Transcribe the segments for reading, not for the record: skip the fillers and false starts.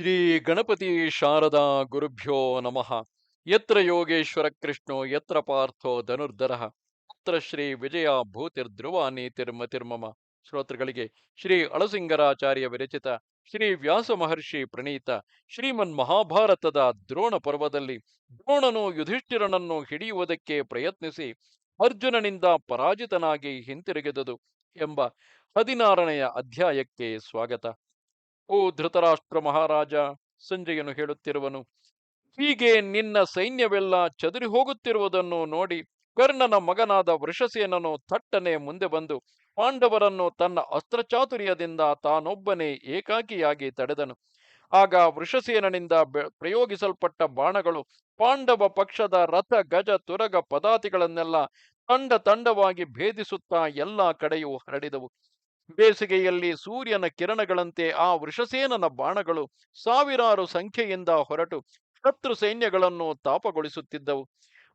ಶ್ರೀ ಗಣಪತಿ ಶಾರದಾ ಗುರುಭ್ಯೋ ನಮಃ. ಯತ್ರ ಯೋಗೇಶ್ವರ ಕೃಷ್ಣೋ ಯತ್ರ ಪಾರ್ಥೋ ಧನುರ್ಧರಃ ತತ್ರ ಶ್ರೀ ವಿಜಯ ಭೂತಿರ್ಧ್ರುವ ನೀತಿರ್ಮತಿರ್ಮಮ. ಶ್ರೋತೃಗಳಿಗೆ ಶ್ರೀ ಅಳಸಿಂಗರಾಚಾರ್ಯ ವಿರಚಿತ ಶ್ರೀ ವ್ಯಾಸ ಮಹರ್ಷಿ ಪ್ರಣೀತ ಶ್ರೀಮನ್ ಮಹಾಭಾರತದ ದ್ರೋಣ ಪರ್ವದಲ್ಲಿ ದ್ರೋಣನು ಯುಧಿಷ್ಠಿರನನ್ನು ಹಿಡಿಯುವುದಕ್ಕೆ ಪ್ರಯತ್ನಿಸಿ ಅರ್ಜುನನಿಂದ ಪರಾಜಿತನಾಗಿ ಹಿಂತಿರುಗಿದುದು ಎಂಬ 16ನೆಯ ಅಧ್ಯಾಯಕ್ಕೆ ಸ್ವಾಗತ. ಓ ಧೃತರಾಷ್ಟ್ರ ಮಹಾರಾಜ, ಸಂಜಯನು ಹೇಳುತ್ತಿರುವನು. ಹೀಗೆ ನಿನ್ನ ಸೈನ್ಯವೆಲ್ಲ ಚದುರಿ ಹೋಗುತ್ತಿರುವುದನ್ನು ನೋಡಿ ಕರ್ಣನ ಮಗನಾದ ವೃಷಸೇನನು ಥಟ್ಟನೆ ಮುಂದೆ ಬಂದು ಪಾಂಡವರನ್ನು ತನ್ನ ಅಸ್ತ್ರಚಾತುರ್ಯದಿಂದ ತಾನೊಬ್ಬನೇ ಏಕಾಕಿಯಾಗಿ ತಡೆದನು. ಆಗ ವೃಷಸೇನನಿಂದ ಪ್ರಯೋಗಿಸಲ್ಪಟ್ಟ ಬಾಣಗಳು ಪಾಂಡವ ಪಕ್ಷದ ರಥ ಗಜ ತುರಗ ಪದಾತಿಗಳನ್ನೆಲ್ಲ ತಂಡ ತಂಡವಾಗಿ ಭೇದಿಸುತ್ತಾ ಎಲ್ಲಾ ಕಡೆಯೂ ಹರಡಿದವು. ಬೇಸಿಗೆಯಲ್ಲಿ ಸೂರ್ಯನ ಕಿರಣಗಳಂತೆ ಆ ವೃಷಸೇನನ ಬಾಣಗಳು ಸಾವಿರಾರು ಸಂಖ್ಯೆಯಿಂದ ಹೊರಟು ಶತ್ರು ಸೈನ್ಯಗಳನ್ನು ತಾಪಗೊಳಿಸುತ್ತಿದ್ದವು.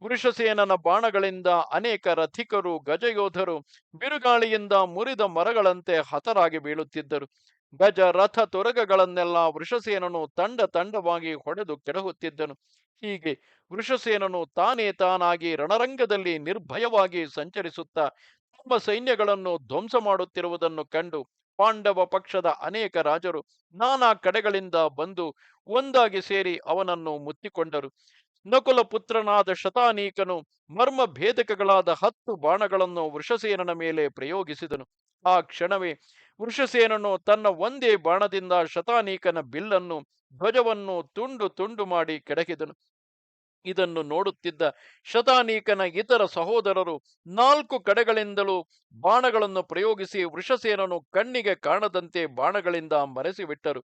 ವೃಷಸೇನನ ಬಾಣಗಳಿಂದ ಅನೇಕ ರಥಿಕರು ಗಜಯೋಧರು ಬಿರುಗಾಳಿಯಿಂದ ಮುರಿದ ಮರಗಳಂತೆ ಹತರಾಗಿ ಬೀಳುತ್ತಿದ್ದರು. ಗಜ ರಥ ತೊರಗಗಳನ್ನೆಲ್ಲ ವೃಷಸೇನನು ತಂಡ ತಂಡವಾಗಿ ಹೊಡೆದು ಕೆಡಹುತ್ತಿದ್ದನು. ಹೀಗೆ ವೃಷಸೇನನು ತಾನೇ ತಾನಾಗಿ ರಣರಂಗದಲ್ಲಿ ನಿರ್ಭಯವಾಗಿ ಸಂಚರಿಸುತ್ತಾ ತಮ್ಮ ಸೈನ್ಯಗಳನ್ನು ಧ್ವಂಸ ಮಾಡುತ್ತಿರುವುದನ್ನು ಕಂಡು ಪಾಂಡವ ಪಕ್ಷದ ಅನೇಕ ರಾಜರು ನಾನಾ ಕಡೆಗಳಿಂದ ಬಂದು ಒಂದಾಗಿ ಸೇರಿ ಅವನನ್ನು ಮುತ್ತಿಕೊಂಡರು. ನಕುಲ ಪುತ್ರನಾದ ಶತಾನೀಕನು ಮರ್ಮ ಭೇದಕಗಳಾದ 10 ಬಾಣಗಳನ್ನು ವೃಷಸೇನನ ಮೇಲೆ ಪ್ರಯೋಗಿಸಿದನು. ಆ ಕ್ಷಣವೇ ವೃಷಸೇನನು ತನ್ನ ಒಂದೇ ಬಾಣದಿಂದ ಶತಾನೀಕನ ಬಿಲ್ಲನ್ನು ಧ್ವಜವನ್ನು ತುಂಡು ತುಂಡು ಮಾಡಿ ಕೆಡಹಿದನು. ಇದನ್ನು ನೋಡುತ್ತಿದ್ದ ಶತಾನೀಕನ ಇತರ ಸಹೋದರರು 4 ಕಡೆಗಳಿಂದಲೂ ಬಾಣಗಳನ್ನು ಪ್ರಯೋಗಿಸಿ ವೃಷಸೇನನು ಕಣ್ಣಿಗೆ ಕಾಣದಂತೆ ಬಾಣಗಳಿಂದ ಮರೆಸಿಬಿಟ್ಟರು.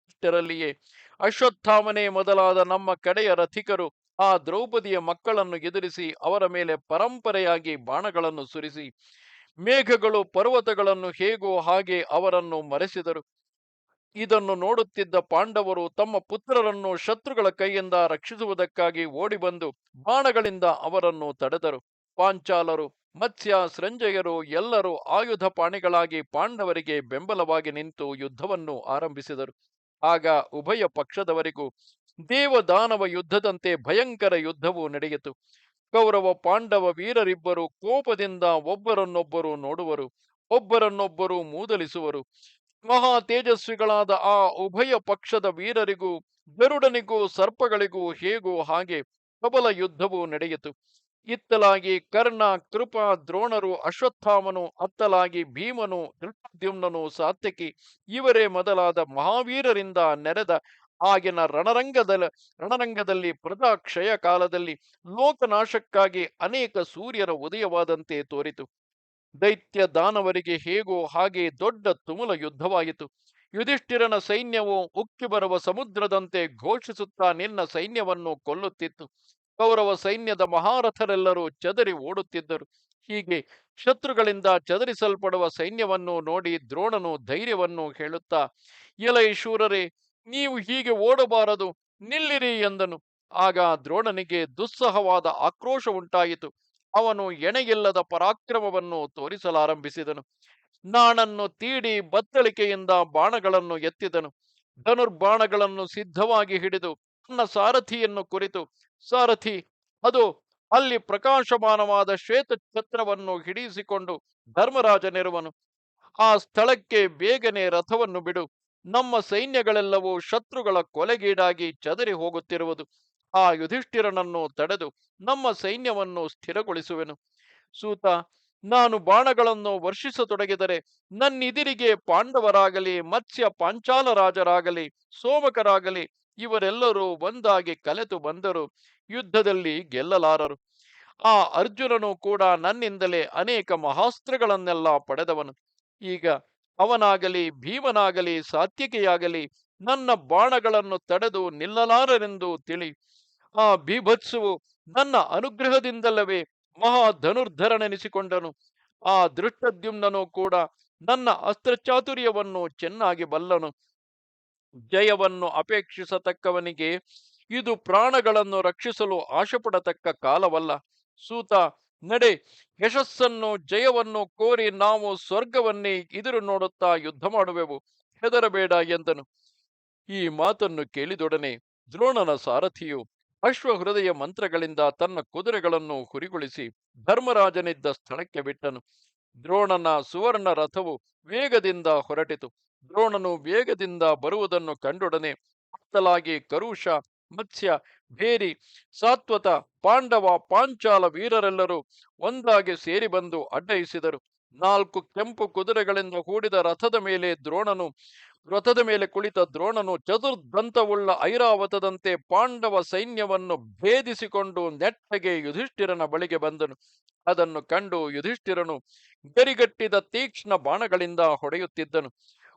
ಇಷ್ಟರಲ್ಲಿಯೇ ಅಶ್ವತ್ಥಾಮನೆ ಮೊದಲಾದ ನಮ್ಮ ಕಡೆಯ ರಥಿಕರು ಆ ದ್ರೌಪದಿಯ ಮಕ್ಕಳನ್ನು ಎದುರಿಸಿ ಅವರ ಮೇಲೆ ಪರಂಪರೆಯಾಗಿ ಬಾಣಗಳನ್ನು ಸುರಿಸಿ ಮೇಘಗಳು ಪರ್ವತಗಳನ್ನು ಹೇಗೋ ಹಾಗೆ ಅವರನ್ನು ಮರೆಸಿದರು. ಇದನ್ನು ನೋಡುತ್ತಿದ್ದ ಪಾಂಡವರು ತಮ್ಮ ಪುತ್ರರನ್ನು ಶತ್ರುಗಳ ಕೈಯಿಂದ ರಕ್ಷಿಸುವುದಕ್ಕಾಗಿ ಓಡಿಬಂದು ಬಾಣಗಳಿಂದ ಅವರನ್ನು ತಡೆದರು. ಪಾಂಚಾಲರು ಮತ್ಸ್ಯ ಸಂಜಯರು ಎಲ್ಲರೂ ಆಯುಧ ಪಾಣಿಗಳಾಗಿ ಪಾಂಡವರಿಗೆ ಬೆಂಬಲವಾಗಿ ನಿಂತು ಯುದ್ಧವನ್ನು ಆರಂಭಿಸಿದರು. ಆಗ ಉಭಯ ಪಕ್ಷದವರಿಗೂ ದೇವದಾನವ ಯುದ್ಧದಂತೆ ಭಯಂಕರ ಯುದ್ಧವು ನಡೆಯಿತು. ಕೌರವ ಪಾಂಡವ ವೀರರಿಬ್ಬರು ಕೋಪದಿಂದ ಒಬ್ಬರನ್ನೊಬ್ಬರು ನೋಡುವರು, ಒಬ್ಬರನ್ನೊಬ್ಬರು ಮೂದಲಿಸುವರು. ಮಹಾ ತೇಜಸ್ವಿಗಳಾದ ಆ ಉಭಯ ಪಕ್ಷದ ವೀರರಿಗೂ ಗರುಡನಿಗೂ ಸರ್ಪಗಳಿಗೂ ಹೇಗೋ ಹಾಗೆ ಪ್ರಬಲ ಯುದ್ಧವು ನಡೆಯಿತು. ಇತ್ತಲಾಗಿ ಕರ್ಣ, ಕೃಪ, ದ್ರೋಣರು, ಅಶ್ವತ್ಥಾಮನು, ಅತ್ತಲಾಗಿ ಭೀಮನು, ಧೃಷ್ಟದ್ಯುಮ್ನನು, ಸಾತ್ಯಕಿ ಇವರೇ ಮೊದಲಾದ ಮಹಾವೀರರಿಂದ ನೆರೆದ ಆಗಿನ ರಣರಂಗದಲ್ಲಿ ಪ್ರಜಾಕ್ಷಯ ಕಾಲದಲ್ಲಿ ಲೋಕನಾಶಕ್ಕಾಗಿ ಅನೇಕ ಸೂರ್ಯರ ಉದಯವಾದಂತೆ ತೋರಿತು. ದೈತ್ಯ ದಾನವರಿಗೆ ಹೇಗೋ ಹಾಗೆ ದೊಡ್ಡ ತುಮುಲ ಯುದ್ಧವಾಯಿತು. ಯುಧಿಷ್ಠಿರನ ಸೈನ್ಯವು ಉಕ್ಕಿ ಬರುವ ಸಮುದ್ರದಂತೆ ಘೋಷಿಸುತ್ತಾ ನಿನ್ನ ಸೈನ್ಯವನ್ನು ಕೊಲ್ಲುತ್ತಿತ್ತು. ಕೌರವ ಸೈನ್ಯದ ಮಹಾರಥರೆಲ್ಲರೂ ಚದರಿ ಓಡುತ್ತಿದ್ದರು. ಹೀಗೆ ಶತ್ರುಗಳಿಂದ ಚದರಿಸಲ್ಪಡುವ ಸೈನ್ಯವನ್ನು ನೋಡಿ ದ್ರೋಣನು ಧೈರ್ಯವನ್ನು ಹೇಳುತ್ತಾ, ಎಲೈ ಶೂರರೇ, ನೀವು ಹೀಗೆ ಓಡಬಾರದು, ನಿಲ್ಲಿರಿ ಎಂದನು. ಆಗ ದ್ರೋಣನಿಗೆ ದುಸ್ಸಹವಾದ ಆಕ್ರೋಶ ಉಂಟಾಯಿತು. ಅವನು ಎಣೆಯಿಲ್ಲದ ಪರಾಕ್ರಮವನ್ನು ತೋರಿಸಲಾರಂಭಿಸಿದನು. ನಾಣನ್ನು ತೀಡಿ ಬತ್ತಳಿಕೆಯಿಂದ ಬಾಣಗಳನ್ನು ಎತ್ತಿದನು. ಧನುರ್ಬಾಣಗಳನ್ನು ಸಿದ್ಧವಾಗಿ ಹಿಡಿದು ತನ್ನ ಸಾರಥಿಯನ್ನು ಕುರಿತು, ಸಾರಥಿ, ಅದು ಅಲ್ಲಿ ಪ್ರಕಾಶಮಾನವಾದ ಶ್ವೇತ ಛತ್ರವನ್ನು ಹಿಡಿಸಿಕೊಂಡು ಧರ್ಮರಾಜನಿರುವನು. ಆ ಸ್ಥಳಕ್ಕೆ ಬೇಗನೆ ರಥವನ್ನು ಬಿಡು. ನಮ್ಮ ಸೈನ್ಯಗಳೆಲ್ಲವೂ ಶತ್ರುಗಳ ಕೊಲೆಗೀಡಾಗಿ ಚದರಿ ಹೋಗುತ್ತಿರುವುದು. ಆ ಯುಧಿಷ್ಠಿರನನ್ನು ತಡೆದು ನಮ್ಮ ಸೈನ್ಯವನ್ನು ಸ್ಥಿರಗೊಳಿಸುವೆನು. ಸೂತ, ನಾನು ಬಾಣಗಳನ್ನು ವರ್ಷಿಸತೊಡಗಿದರೆ ನನ್ನಿದಿರಿಗೆ ಪಾಂಡವರಾಗಲಿ ಮತ್ಸ್ಯ ಪಾಂಚಾಲ ರಾಜರಾಗಲಿ ಸೋಮಕರಾಗಲಿ ಇವರೆಲ್ಲರೂ ಒಂದಾಗಿ ಕಲೆತು ಬಂದರು ಯುದ್ಧದಲ್ಲಿ ಗೆಲ್ಲಲಾರರು. ಆ ಅರ್ಜುನನು ಕೂಡ ನನ್ನಿಂದಲೇ ಅನೇಕ ಮಹಾಸ್ತ್ರಗಳನ್ನೆಲ್ಲ ಪಡೆದವನು. ಈಗ ಅವನಾಗಲಿ ಭೀಮನಾಗಲಿ ಸಾತ್ಯಕಿಯಾಗಲಿ ನನ್ನ ಬಾಣಗಳನ್ನು ತಡೆದು ನಿಲ್ಲಲಾರರೆಂದು ತಿಳಿ. ಆ ಬೀಭತ್ಸುವು ನನ್ನ ಅನುಗ್ರಹದಿಂದಲ್ಲವೇ ಮಹಾಧನುರ್ಧರನೆನಿಸಿಕೊಂಡನು. ಆ ದೃಷ್ಟದ್ಯುಮ್ನನು ಕೂಡ ನನ್ನ ಅಸ್ತ್ರಚಾತುರ್ಯವನ್ನು ಚೆನ್ನಾಗಿ ಬಲ್ಲನು. ಜಯವನ್ನು ಅಪೇಕ್ಷಿಸತಕ್ಕವನಿಗೆ ಇದು ಪ್ರಾಣಗಳನ್ನು ರಕ್ಷಿಸಲು ಆಶಪಡತಕ್ಕ ಕಾಲವಲ್ಲ. ಸೂತ, ನಡೆ, ಯಶಸ್ಸನ್ನು ಜಯವನ್ನು ಕೋರಿ ನಾವು ಸ್ವರ್ಗವನ್ನೇ ಎದುರು ನೋಡುತ್ತಾ ಯುದ್ಧ ಮಾಡುವೆವು, ಹೆದರಬೇಡ ಎಂದನು. ಈ ಮಾತನ್ನು ಕೇಳಿದೊಡನೆ ದ್ರೋಣನ ಸಾರಥಿಯು ಅಶ್ವಹೃದಯ ಮಂತ್ರಗಳಿಂದ ತನ್ನ ಕುದುರೆಗಳನ್ನು ಹುರಿಗೊಳಿಸಿ ಧರ್ಮರಾಜನಿದ್ದ ಸ್ಥಳಕ್ಕೆ ಬಿಟ್ಟನು. ದ್ರೋಣನ ಸುವರ್ಣ ರಥವು ವೇಗದಿಂದ ಹೊರಟಿತು. ದ್ರೋಣನು ವೇಗದಿಂದ ಬರುವುದನ್ನು ಕಂಡೊಡನೆ ಅತ್ತಲಾಗಿ ಕರುಷ, ಮತ್ಸ್ಯ, ಭೇರಿ, ಸಾತ್ವತ, ಪಾಂಡವ, ಪಾಂಚಾಲ ವೀರರೆಲ್ಲರೂ ಒಂದಾಗಿ ಸೇರಿ ಬಂದು ಅಡ್ಡಯಿಸಿದರು. 4 ಕೆಂಪು ಕುದುರೆಗಳಿಂದ ಕೂಡಿದ ರಥದ ಮೇಲೆ ಕುಳಿತ ದ್ರೋಣನು ಚತುರ್ದಂತವುಳ್ಳ ಐರಾವತದಂತೆ ಪಾಂಡವ ಸೈನ್ಯವನ್ನು ಭೇದಿಸಿಕೊಂಡು ನೆಟ್ಟಗೆ ಯುಧಿಷ್ಠಿರನ ಬಳಿಗೆ ಬಂದನು. ಅದನ್ನು ಕಂಡು ಯುಧಿಷ್ಠಿರನು ಗರಿಗಟ್ಟಿದ ತೀಕ್ಷ್ಣ ಬಾಣಗಳಿಂದ ಹೊಡೆಯುತ್ತಿದ್ದನು.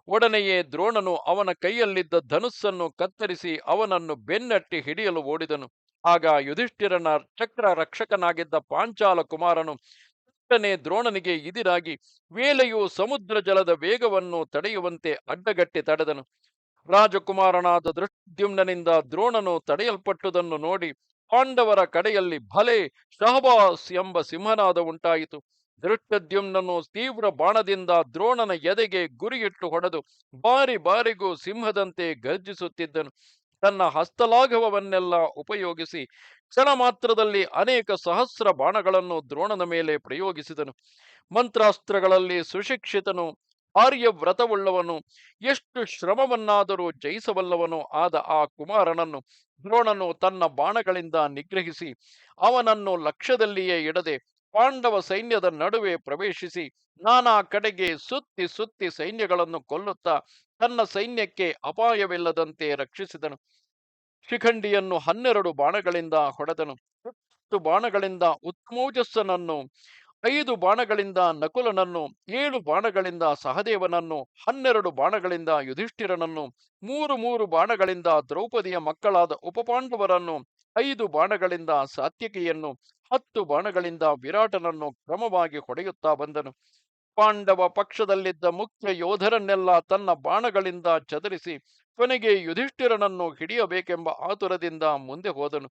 ಒಡನೆಯೇ ದ್ರೋಣನು ಅವನ ಕೈಯಲ್ಲಿದ್ದ ಧನುಸ್ಸನ್ನು ಕತ್ತರಿಸಿ ಅವನನ್ನು ಬೆನ್ನಟ್ಟಿ ಹಿಡಿಯಲು ಓಡಿದನು. ಆಗ ಯುಧಿಷ್ಠಿರನ ಚಕ್ರ ರಕ್ಷಕನಾಗಿದ್ದ ಪಾಂಚಾಲ ಕುಮಾರನು ತಟ್ಟನೆ ದ್ರೋಣನಿಗೆ ಇದಿರಾಗಿ ವೇಲೆಯು ಸಮುದ್ರ ಜಲದ ವೇಗವನ್ನು ತಡೆಯುವಂತೆ ಅಡ್ಡಗಟ್ಟಿ ತಡೆದನು. ರಾಜಕುಮಾರನಾದ ದೃಷ್ಟದ್ಯುಮ್ನನಿಂದ ದ್ರೋಣನು ತಡೆಯಲ್ಪಟ್ಟುದನ್ನು ನೋಡಿ ಪಾಂಡವರ ಕಡೆಯಲ್ಲಿ ಭಲೆ ಶಹಬಾಸ್ ಎಂಬ ಸಿಂಹನಾದ ಉಂಟಾಯಿತು. ದೃಷ್ಟದ್ಯುಮ್ನನು ತೀವ್ರ ಬಾಣದಿಂದ ದ್ರೋಣನ ಎದೆಗೆ ಗುರಿಯಿಟ್ಟು ಹೊಡೆದು ಬಾರಿ ಬಾರಿಗೂ ಸಿಂಹದಂತೆ ಗರ್ಜಿಸುತ್ತಿದ್ದನು. ತನ್ನ ಹಸ್ತಲಾಘವವನ್ನೆಲ್ಲ ಉಪಯೋಗಿಸಿ ಕ್ಷಣ ಮಾತ್ರದಲ್ಲಿ ಅನೇಕ ಸಹಸ್ರ ಬಾಣಗಳನ್ನು ದ್ರೋಣನ ಮೇಲೆ ಪ್ರಯೋಗಿಸಿದನು. ಮಂತ್ರಾಸ್ತ್ರಗಳಲ್ಲಿ ಸುಶಿಕ್ಷಿತನು, ಆರ್ಯವ್ರತವುಳ್ಳವನು, ಎಷ್ಟು ಶ್ರಮವನ್ನಾದರೂ ಜಯಿಸಬಲ್ಲವನು ಆದ ಆ ಕುಮಾರನನ್ನು ದ್ರೋಣನು ತನ್ನ ಬಾಣಗಳಿಂದ ನಿಗ್ರಹಿಸಿ ಅವನನ್ನು ಲಕ್ಷ್ಯದಲ್ಲಿಯೇ ಇಡದೆ ಪಾಂಡವ ಸೈನ್ಯದ ನಡುವೆ ಪ್ರವೇಶಿಸಿ ನಾನಾ ಕಡೆಗೆ ಸುತ್ತಿ ಸುತ್ತಿ ಸೈನ್ಯಗಳನ್ನು ಕೊಲ್ಲುತ್ತಾ ತನ್ನ ಸೈನ್ಯಕ್ಕೆ ಅಪಾಯವಿಲ್ಲದಂತೆ ರಕ್ಷಿಸಿದನು. ಶಿಖಂಡಿಯನ್ನು 12 ಬಾಣಗಳಿಂದ ಹೊಡೆದನು. 10 ಬಾಣಗಳಿಂದ ಉತ್ಮೋಜಸ್ಸನನ್ನು, 5 ಬಾಣಗಳಿಂದ ನಕುಲನನ್ನು, 7 ಬಾಣಗಳಿಂದ ಸಹದೇವನನ್ನು, 12 ಬಾಣಗಳಿಂದ ಯುಧಿಷ್ಠಿರನನ್ನು, 3 ಬಾಣಗಳಿಂದ ದ್ರೌಪದಿಯ ಮಕ್ಕಳಾದ ಉಪಪಾಂಡವರನ್ನು, 5 ಬಾಣಗಳಿಂದ ಸಾತ್ಯಕಿಯನ್ನು, 10 ಬಾಣಗಳಿಂದ ವಿರಾಟನನ್ನು ಕ್ರಮವಾಗಿ ಹೊಡೆಯುತ್ತಾ ಬಂದನು. ಪಾಂಡವ ಪಕ್ಷದಲ್ಲಿದ್ದ ಮುಖ್ಯ ಯೋಧರನ್ನೆಲ್ಲ ತನ್ನ ಬಾಣಗಳಿಂದ ಚದರಿಸಿ ಕೊನೆಗೆ ಯುಧಿಷ್ಠಿರನನ್ನು ಹಿಡಿಯಬೇಕೆಂಬ ಆತುರದಿಂದ ಮುಂದೆ ಹೋದನು.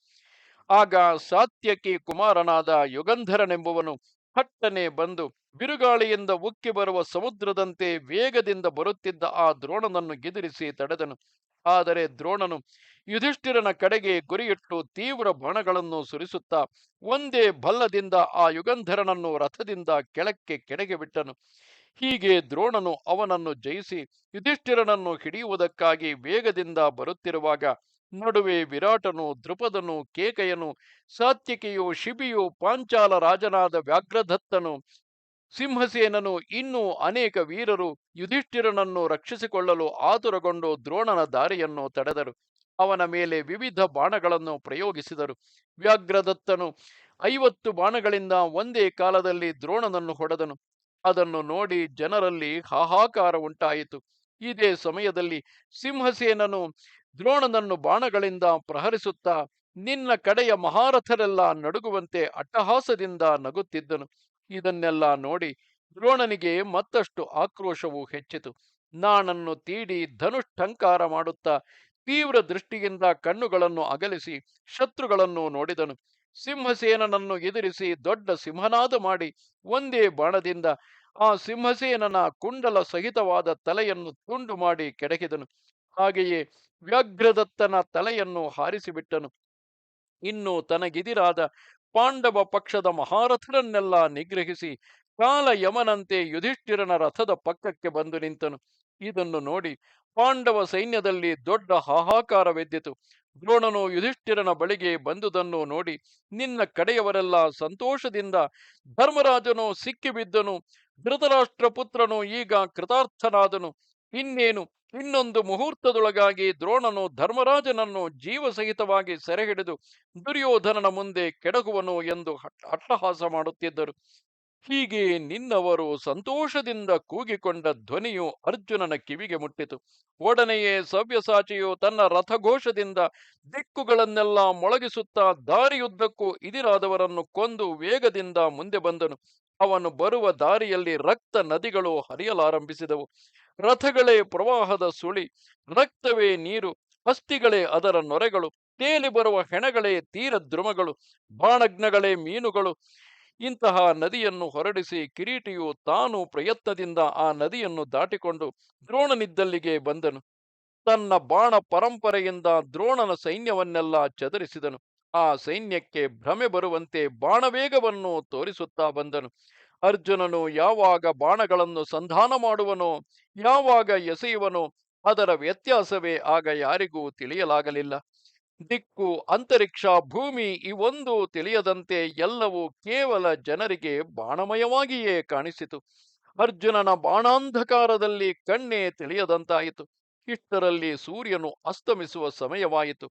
ಆಗ ಸಾತ್ಯಕಿ ಕುಮಾರನಾದ ಯುಗಂಧರನೆಂಬುವನು ಹಟ್ಟನೆ ಬಂದು ಬಿರುಗಾಳಿಯಿಂದ ಉಕ್ಕಿ ಬರುವ ಸಮುದ್ರದಂತೆ ವೇಗದಿಂದ ಬರುತ್ತಿದ್ದ ಆ ದ್ರೋಣನನ್ನು ಎದುರಿಸಿ ತಡೆದನು. ಆದರೆ ದ್ರೋಣನು ಯುಧಿಷ್ಠಿರನ ಕಡೆಗೆ ಗುರಿಯಿಟ್ಟು ತೀವ್ರ ಬಾಣಗಳನ್ನು ಸುರಿಸುತ್ತಾ ಒಂದೇ ಭಲ್ಲದಿಂದ ಆ ಯುಗಂಧರನನ್ನು ರಥದಿಂದ ಕೆಳಕ್ಕೆ ಕೆಡಗಿ ಬಿಟ್ಟನು. ಹೀಗೆ ದ್ರೋಣನು ಅವನನ್ನು ಜಯಿಸಿ ಯುಧಿಷ್ಠಿರನನ್ನು ಹಿಡಿಯುವುದಕ್ಕಾಗಿ ವೇಗದಿಂದ ಬರುತ್ತಿರುವಾಗ ನಡುವೆ ವಿರಾಟನು, ದೃಪದನು, ಕೇಕಯನು, ಸಾತ್ಯಕಿಯು, ಶಿಬಿಯು, ಪಾಂಚಾಲ ರಾಜನಾದ ವ್ಯಾಘ್ರದತ್ತನು, ಸಿಂಹಸೇನನು ಇನ್ನೂ ಅನೇಕ ವೀರರು ಯುಧಿಷ್ಠಿರನನ್ನು ರಕ್ಷಿಸಿಕೊಳ್ಳಲು ಆತುರಗೊಂಡು ದ್ರೋಣನ ದಾರಿಯನ್ನು ತಡೆದರು. ಅವನ ಮೇಲೆ ವಿವಿಧ ಬಾಣಗಳನ್ನು ಪ್ರಯೋಗಿಸಿದರು. ವ್ಯಾಘ್ರದತ್ತನು 50 ಬಾಣಗಳಿಂದ ಒಂದೇ ಕಾಲದಲ್ಲಿ ದ್ರೋಣನನ್ನು ಹೊಡೆದನು. ಅದನ್ನು ನೋಡಿ ಜನರಲ್ಲಿ ಹಾಹಾಕಾರ ಉಂಟಾಯಿತು. ಇದೇ ಸಮಯದಲ್ಲಿ ಸಿಂಹಸೇನನು ದ್ರೋಣನನ್ನು ಬಾಣಗಳಿಂದ ಪ್ರಹರಿಸುತ್ತಾ ನಿನ್ನ ಕಡೆಯ ಮಹಾರಥರೆಲ್ಲ ನಡುಗುವಂತೆ ಅಟ್ಟಹಾಸದಿಂದ ನಗುತ್ತಿದ್ದನು. ಇದನ್ನೆಲ್ಲ ನೋಡಿ ದ್ರೋಣನಿಗೆ ಮತ್ತಷ್ಟು ಆಕ್ರೋಶವು ಹೆಚ್ಚಿತು. ನಾಣನ್ನು ತೀಡಿ ಧನುಷ್ಠಂಕಾರ ಮಾಡುತ್ತಾ ತೀವ್ರ ದೃಷ್ಟಿಯಿಂದ ಕಣ್ಣುಗಳನ್ನು ಅಗಲಿಸಿ ಶತ್ರುಗಳನ್ನು ನೋಡಿದನು. ಸಿಂಹಸೇನನನ್ನು ಎದುರಿಸಿ ದೊಡ್ಡ ಸಿಂಹನಾದ ಮಾಡಿ ಒಂದೇ ಬಾಣದಿಂದ ಆ ಸಿಂಹಸೇನನ ಕುಂಡಲ ಸಹಿತವಾದ ತಲೆಯನ್ನು ತುಂಡು ಮಾಡಿ ಕೆಡಹಿದನು. ಹಾಗೆಯೇ ವ್ಯಾಘ್ರದತ್ತನ ತಲೆಯನ್ನು ಹಾರಿಸಿಬಿಟ್ಟನು. ಇನ್ನು ತನಗಿದಿರಾದ ಪಾಂಡವ ಪಕ್ಷದ ಮಹಾರಥರನ್ನೆಲ್ಲ ನಿಗ್ರಹಿಸಿ ಕಾಲ ಯಮನಂತೆ ಯುಧಿಷ್ಠಿರನ ರಥದ ಪಕ್ಕಕ್ಕೆ ಬಂದು ನಿಂತನು. ಇದನ್ನು ನೋಡಿ ಪಾಂಡವ ಸೈನ್ಯದಲ್ಲಿ ದೊಡ್ಡ ಹಾಹಾಕಾರವೆದ್ದಿತು. ದ್ರೋಣನು ಯುಧಿಷ್ಠಿರನ ಬಳಿಗೆ ಬಂದುದನ್ನು ನೋಡಿ ನಿನ್ನ ಕಡೆಯವರೆಲ್ಲ ಸಂತೋಷದಿಂದ ಧರ್ಮರಾಜನು ಸಿಕ್ಕಿಬಿದ್ದನು, ಧೃತರಾಷ್ಟ್ರ ಪುತ್ರನು ಈಗ ಕೃತಾರ್ಥನಾದನು, ಇನ್ನೇನು ಇನ್ನೊಂದು ಮುಹೂರ್ತದೊಳಗಾಗಿ ದ್ರೋಣನು ಧರ್ಮರಾಜನನ್ನು ಜೀವಸಹಿತವಾಗಿ ಸೆರೆಹಿಡಿದು ದುರ್ಯೋಧನನ ಮುಂದೆ ಕೆಡಗುವನು ಎಂದು ಅಟ್ಟಹಾಸ ಮಾಡುತ್ತಿದ್ದರು. ಹೀಗೆ ನಿನ್ನವರು ಸಂತೋಷದಿಂದ ಕೂಗಿಕೊಂಡ ಧ್ವನಿಯು ಅರ್ಜುನನ ಕಿವಿಗೆ ಮುಟ್ಟಿತು. ಒಡನೆಯೇ ಸವ್ಯಸಾಚಿಯು ತನ್ನ ರಥಘೋಷದಿಂದ ದಿಕ್ಕುಗಳನ್ನೆಲ್ಲ ಮೊಳಗಿಸುತ್ತಾ ದಾರಿಯುದ್ದಕ್ಕೂ ಇದಿರಾದವರನ್ನು ಕೊಂದು ವೇಗದಿಂದ ಮುಂದೆ ಬಂದನು. ಅವನು ಬರುವ ದಾರಿಯಲ್ಲಿ ರಕ್ತ ನದಿಗಳು ಹರಿಯಲಾರಂಭಿಸಿದವು. ರಥಗಳೇ ಪ್ರವಾಹದ ಸುಳಿ, ರಕ್ತವೇ ನೀರು, ಅಸ್ಥಿಗಳೇ ಅದರ ನೊರೆಗಳು, ತೇಲಿ ಬರುವ ಹೆಣಗಳೇ ತೀರ ದ್ರುಮಗಳು, ಬಾಣಗ್ನಗಳೇ ಮೀನುಗಳು. ಇಂತಹ ನದಿಯನ್ನು ಹೊರಡಿಸಿ ಕಿರೀಟಿಯು ತಾನು ಪ್ರಯತ್ನದಿಂದ ಆ ನದಿಯನ್ನು ದಾಟಿಕೊಂಡು ದ್ರೋಣನಿದ್ದಲ್ಲಿಗೆ ಬಂದನು. ತನ್ನ ಬಾಣ ಪರಂಪರೆಯಿಂದ ದ್ರೋಣನ ಸೈನ್ಯವನ್ನೆಲ್ಲ ಚದರಿಸಿದನು. ಆ ಸೈನ್ಯಕ್ಕೆ ಭ್ರಮೆ ಬರುವಂತೆ ಬಾಣವೇಗವನ್ನು ತೋರಿಸುತ್ತಾ ಬಂದನು. ಅರ್ಜುನನು ಯಾವಾಗ ಬಾಣಗಳನ್ನು ಸಂಧಾನ ಮಾಡುವನೋ, ಯಾವಾಗ ಎಸೆಯುವನೋ, ಅದರ ವ್ಯತ್ಯಾಸವೇ ಆಗ ಯಾರಿಗೂ ತಿಳಿಯಲಾಗಲಿಲ್ಲ. ದಿಕ್ಕು, ಅಂತರಿಕ್ಷ, ಭೂಮಿ ಇವೊಂದು ತಿಳಿಯದಂತೆ ಎಲ್ಲವೂ ಕೇವಲ ಜನರಿಗೆ ಬಾಣಮಯವಾಗಿಯೇ ಕಾಣಿಸಿತು. ಅರ್ಜುನನ ಬಾಣಾಂಧಕಾರದಲ್ಲಿ ಕಣ್ಣೇ ತಿಳಿಯದಂತಾಯಿತು. ಇಷ್ಟರಲ್ಲಿ ಸೂರ್ಯನು ಅಸ್ತಮಿಸುವ ಸಮಯವಾಯಿತು.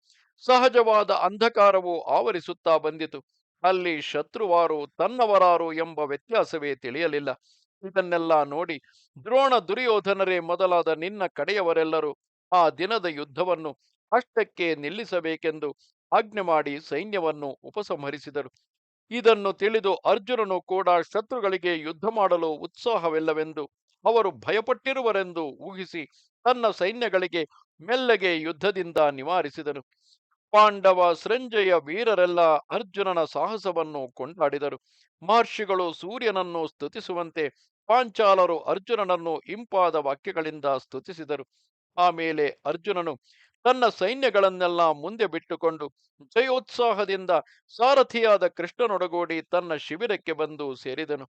ಸಹಜವಾದ ಅಂಧಕಾರವು ಆವರಿಸುತ್ತಾ ಬಂದಿತು. ಅಲ್ಲಿ ಶತ್ರುವಾರು ತನ್ನವರಾರು ಎಂಬ ವ್ಯತ್ಯಾಸವೇ ತಿಳಿಯಲಿಲ್ಲ. ಇದನ್ನೆಲ್ಲ ನೋಡಿ ದ್ರೋಣ, ದುರ್ಯೋಧನರೇ ಮೊದಲಾದ ನಿನ್ನ ಕಡೆಯವರೆಲ್ಲರೂ ಆ ದಿನದ ಯುದ್ಧವನ್ನು ಅಷ್ಟಕ್ಕೆ ನಿಲ್ಲಿಸಬೇಕೆಂದು ಆಜ್ಞೆ ಮಾಡಿ ಸೈನ್ಯವನ್ನು ಉಪಸಂಹರಿಸಿದರು. ಇದನ್ನು ತಿಳಿದು ಅರ್ಜುನನು ಕೂಡ ಶತ್ರುಗಳಿಗೆ ಯುದ್ಧ ಮಾಡಲು ಉತ್ಸಾಹವಿಲ್ಲವೆಂದು, ಅವರು ಭಯಪಟ್ಟಿರುವರೆಂದು ಊಹಿಸಿ ತನ್ನ ಸೈನ್ಯಗಳಿಗೆ ಮೆಲ್ಲಗೆ ಯುದ್ಧದಿಂದ ನಿವಾರಿಸಿದನು. ಪಾಂಡವ, ಸಂಜಯ ವೀರರೆಲ್ಲ ಅರ್ಜುನನ ಸಾಹಸವನ್ನು ಕೊಂಡಾಡಿದರು. ಮಹರ್ಷಿಗಳು ಸೂರ್ಯನನ್ನು ಸ್ತುತಿಸುವಂತೆ ಪಾಂಚಾಲರು ಅರ್ಜುನನನ್ನು ಇಂಪಾದ ವಾಕ್ಯಗಳಿಂದ ಸ್ತುತಿಸಿದರು. ಆಮೇಲೆ ಅರ್ಜುನನು ತನ್ನ ಸೈನ್ಯಗಳನ್ನೆಲ್ಲ ಮುಂದೆ ಬಿಟ್ಟುಕೊಂಡು ಜಯೋತ್ಸಾಹದಿಂದ ಸಾರಥಿಯಾದ ಕೃಷ್ಣನೊಡಗೂಡಿ ತನ್ನ ಶಿಬಿರಕ್ಕೆ ಬಂದು ಸೇರಿದನು.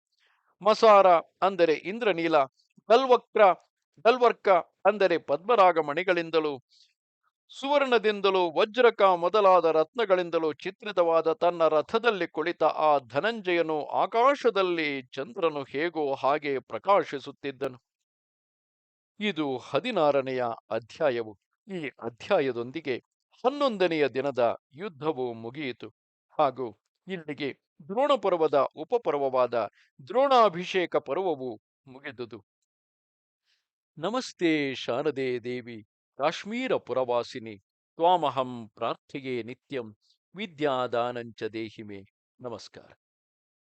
ಮಸಾರ ಅಂದರೆ ಇಂದ್ರನೀಲ, ಗಲ್ವಕ್ರ ಗಲ್ವರ್ಕ ಅಂದರೆ ಪದ್ಮರಾಗ ಮಣಿಗಳಿಂದಲೂ, ಸುವರ್ಣದಿಂದಲೂ, ವಜ್ರಕ ಮೊದಲಾದ ರತ್ನಗಳಿಂದಲೂ ಚಿತ್ರಿತವಾದ ತನ್ನ ರಥದಲ್ಲಿ ಕುಳಿತ ಆ ಧನಂಜಯನು ಆಕಾಶದಲ್ಲಿ ಚಂದ್ರನು ಹೇಗೋ ಹಾಗೆ ಪ್ರಕಾಶಿಸುತ್ತಿದ್ದನು. ಇದು 16ನೆಯ ಅಧ್ಯಾಯವು. ಈ ಅಧ್ಯಾಯದೊಂದಿಗೆ 11ನೆಯ ದಿನದ ಯುದ್ಧವು ಮುಗಿಯಿತು. ಹಾಗೂ ಇಲ್ಲಿಗೆ ದ್ರೋಣ ಪರ್ವದ ಉಪಪರ್ವವಾದ ದ್ರೋಣಾಭಿಷೇಕ ಪರ್ವವು ಮುಗಿದುದು. ನಮಸ್ತೆ ಶಾರದೆ ದೇವಿ, ಕಾಶ್ಮೀರ ಪುರವಾಸಿನಿ. ತ್ವಾಮಹಂ ಪ್ರಾರ್ಥಿಯೇ ನಿತ್ಯಂ, ವಿದ್ಯಾದಾನಂಚ ದೇಹಿಮೆ. ನಮಸ್ಕಾರ.